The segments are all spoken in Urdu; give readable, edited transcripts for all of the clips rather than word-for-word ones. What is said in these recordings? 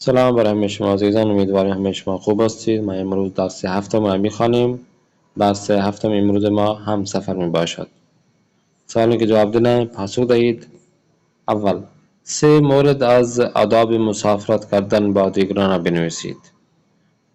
سلام بر همه شما عزیزان، امیدوارم همه شما خوب هستید. ما امروز درس هفتم را میخوانیم. درس هفتم امروز ما هم سفر می باشد. سوالی که جواب دیدن پاسخ دهید. اول، سه مورد از آداب مسافرت کردن با دیگران را بنویسید.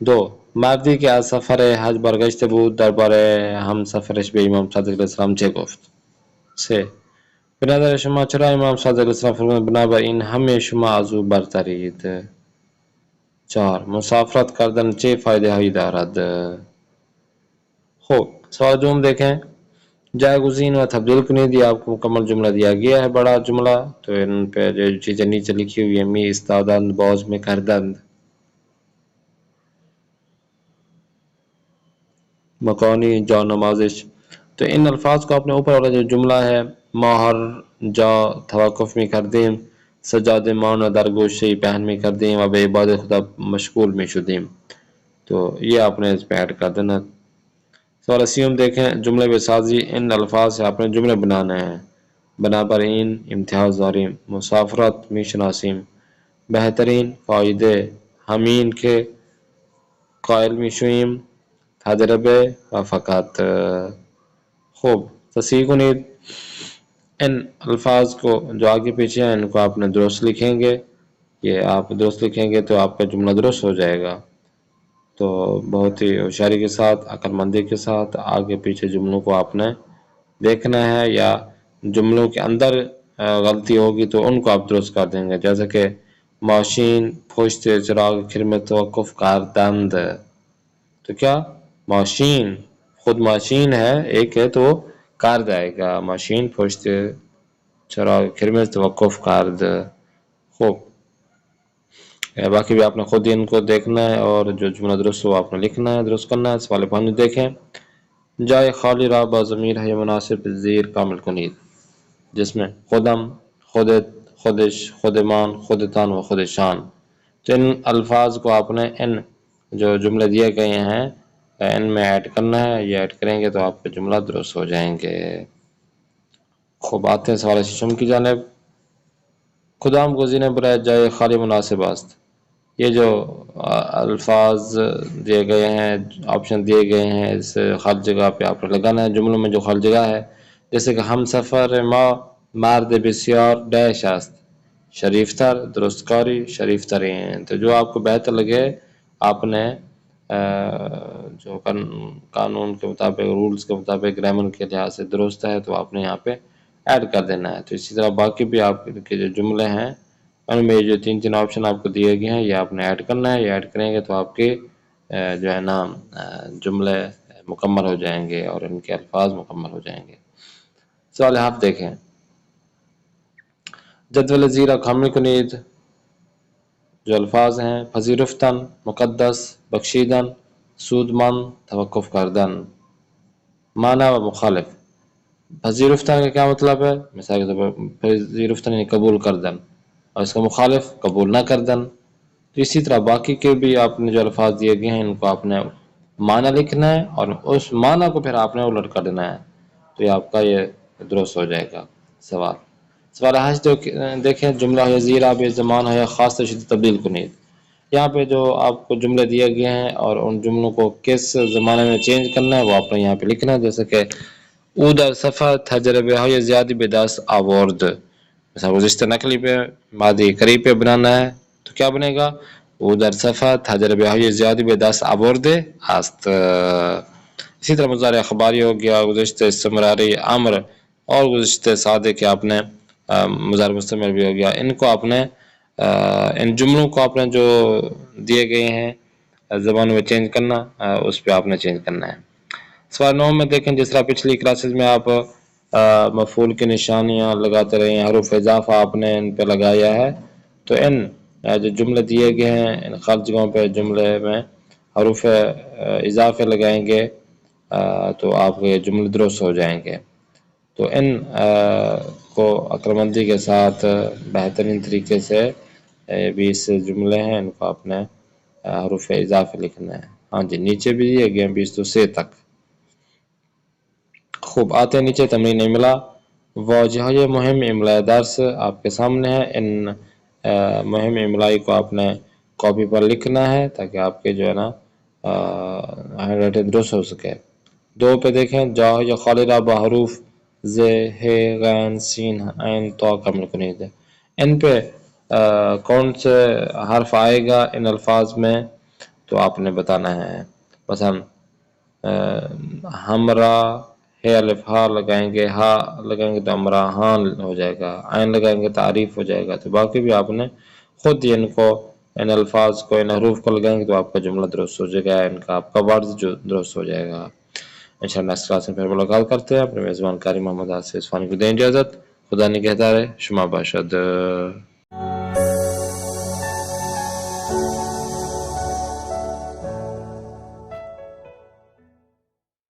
دو، مردی که از سفر حج برگشته بود درباره همسفرش به امام صادق علیه السلام چه گفت؟ سه، به نظر شما چرا امام صادق علیه السلام فرمود بنابراین همه شما از او برترید؟ چهار، مسافرت کردن چه فایده هایی دارد؟ خب سوال دوم دیکھیں. جایگزین و تبدیل کنید. یہ آپ کو مکمل جملہ دیا گیا ہے، بڑا جملہ، تو ان پہ جو چیزیں نیچے لکھی ہوئی ہیں، می استادند باز میں کردند، مکانی جا نمازش. تو ان الفاظ کو اپنے اوپر والا جو جملہ ہے، ماہر جا توقف میں کردیم، سجاد مان در گوشه پہن میں کردیم و به عبادت خدا مشغول میں شدیم، تو یہ آپ نے اس پہ ایڈ کر دینا. سوال سیوم دیکھیں. جملے بے سازی. ان الفاظ سے آپ نے جملے بنانے ہیں. بنابراین امتیاز داریم، مسافرت می شناسیم، بہترین فائدے، ہمین کے قائل می شویم، تجربے و فقط. خوب تصحیح کنید. ان الفاظ کو جو آگے پیچھے ہیں ان کو آپ نے درست لکھیں گے. یہ آپ درست لکھیں گے تو آپ کا جملہ درست ہو جائے گا. تو بہت ہی ہوشیاری کے ساتھ، عقل مندی کے ساتھ آگے پیچھے جملوں کو آپ نے دیکھنا ہے، یا جملوں کے اندر غلطی ہوگی تو ان کو آپ درست کر دیں گے. جیسے کہ ماشین پشت چراغ خدمت توقف کردند، تو کیا ماشین خود ماشین ہے ایک ہے تو کار جائے گا، ماشین پشت چراغ خدمت توقف کرد. خوب باقی بھی آپ نے خود ہی ان کو دیکھنا ہے اور جو جملہ درست ہو آپ نے لکھنا ہے، درست کرنا ہے. سوال پانچ دیکھیں. جائے خالی را با ضمیر ہے مناسب زیر کامل کنید، جس میں خودم، خودت، خودش، خودمان، خودتان و خودشان. تو ان الفاظ کو آپ نے ان جو جملے دیے گئے ہیں ان میں ایڈ کرنا ہے. یہ ایڈ کریں گے تو آپ کے جملہ درست ہو جائیں گے. خوب آتے ہیں سوال ششم کی جانب. خدام گزین برائے جائے خالی مناسب است. یہ جو الفاظ دیے گئے ہیں، آپشن دیے گئے ہیں، اس خالی جگہ پہ آپ نے لگانا ہے. جملوں میں جو خالی جگہ ہے، جیسے کہ ہم سفر ما مرد بسیار ڈیش است، شریف تر، درست کاری، شریف ترین. تو جو آپ کو بہتر لگے آپ نے جو قانون کے مطابق، رولز کے مطابق، گرامر کے لحاظ سے درست ہے تو آپ نے یہاں پہ ایڈ کر دینا ہے. تو اسی طرح باقی بھی آپ کے جو جملے ہیں ان میں جو تین آپشن آپ کو دیے گئے ہیں یہ آپ نے ایڈ کرنا ہے. یہ ایڈ کریں گے تو آپ کے جو ہے نا جملے مکمل ہو جائیں گے اور ان کے الفاظ مکمل ہو جائیں گے. سوال آپ دیکھیں. جدول زیرہ کامل کنید. جو الفاظ ہیں پذیرفتن، مقدس، بخشیدن، سودمند، توقف کردن. معنی و مخالف. پذیرفتن کا کیا مطلب ہے؟ مثال کے طور پر پذیرفتن یعنی قبول کردن، اور اس کا مخالف قبول نہ کردن. تو اسی طرح باقی کے بھی آپ نے جو الفاظ دیے گئے ہیں ان کو آپ نے معنی لکھنا ہے اور اس معنی کو پھر آپ نے الٹ کر دینا ہے، تو یہ آپ کا یہ درست ہو جائے گا. سوال حج دیکھیں. جملہ ہے زیرہ بے زمان ہے یا خاص تشدد تبدیل کنید. یہاں پہ جو آپ کو جملے دیے گئے ہیں اور ان جملوں کو کس زمانے میں چینج کرنا ہے وہ آپ نے یہاں پہ لکھنا ہے. جیسے کہ او در سفر تجربه های زیادی به دست آورد. مثلا گزشتہ نقلی پہ ماضی قریب پہ بنانا ہے تو کیا بنے گا؟ او در سفر تجربه های زیادی به دست آورده است. اسی طرح مضارع اخباری ہو گیا، گزشتہ استمراری امر اور گزشتہ سادے کے آپ نے مضارع مستمر بھی ہو گیا. ان کو آپ نے ان جملوں کو آپ نے جو دیے گئے ہیں زبانوں میں چینج کرنا، اس پہ آپ نے چینج کرنا ہے. سوال 9 میں دیکھیں. جس طرح پچھلی کلاسز میں آپ مفعول کی نشانیاں لگاتے رہے ہیں، حروف اضافہ آپ نے ان پہ لگایا ہے، تو ان جو جملے دیے گئے ہیں ان خالی جگہوں پہ جملے میں حروف اضافے لگائیں گے تو آپ کے جملے درست ہو جائیں گے. تو ان کو عقلمندی کے ساتھ بہترین طریقے سے 20 جملے ہیں ان کو آپ نے حروف اضافے لکھنا ہے. ہاں جی، نیچے بھی دیے گئے 20 تو سے تک. خوب آتے ہیں نیچے. تمرین نہیں ملا. واجه‌های مهم املای درس آپ کے سامنے ہے. ان مهم املائی کو آپ نے کاپی پر لکھنا ہے تاکہ آپ کے جو ہے نا ہینڈ رائٹنگ درست ہو سکے. 2 پہ دیکھیں جا یا خالدہ بحروف ز ہ غین سین عین طا کا ملکنید ہے. ان پہ کون سے حرف آئے گا ان الفاظ میں تو آپ نے بتانا ہے. مثلا ہمرا ہے الف ہا لگائیں گے، ہا لگائیں گے تو امراحان ہو جائے گا، عین لگائیں گے تعریف ہو جائے گا. تو باقی بھی آپ نے خود ان کو ان الفاظ کو ان حروف کو لگائیں گے تو آپ کا جملہ درست ہو جائے گا، ان کا آپ کا ورڈ جو درست ہو جائے گا. انشاءاللہ اس کلاس میں پھر ملاقات کرتے ہیں. اپنے میزبان قاری محمد آصف عثمانی کو دیں اجازت. خدا نگہدار شما باشد.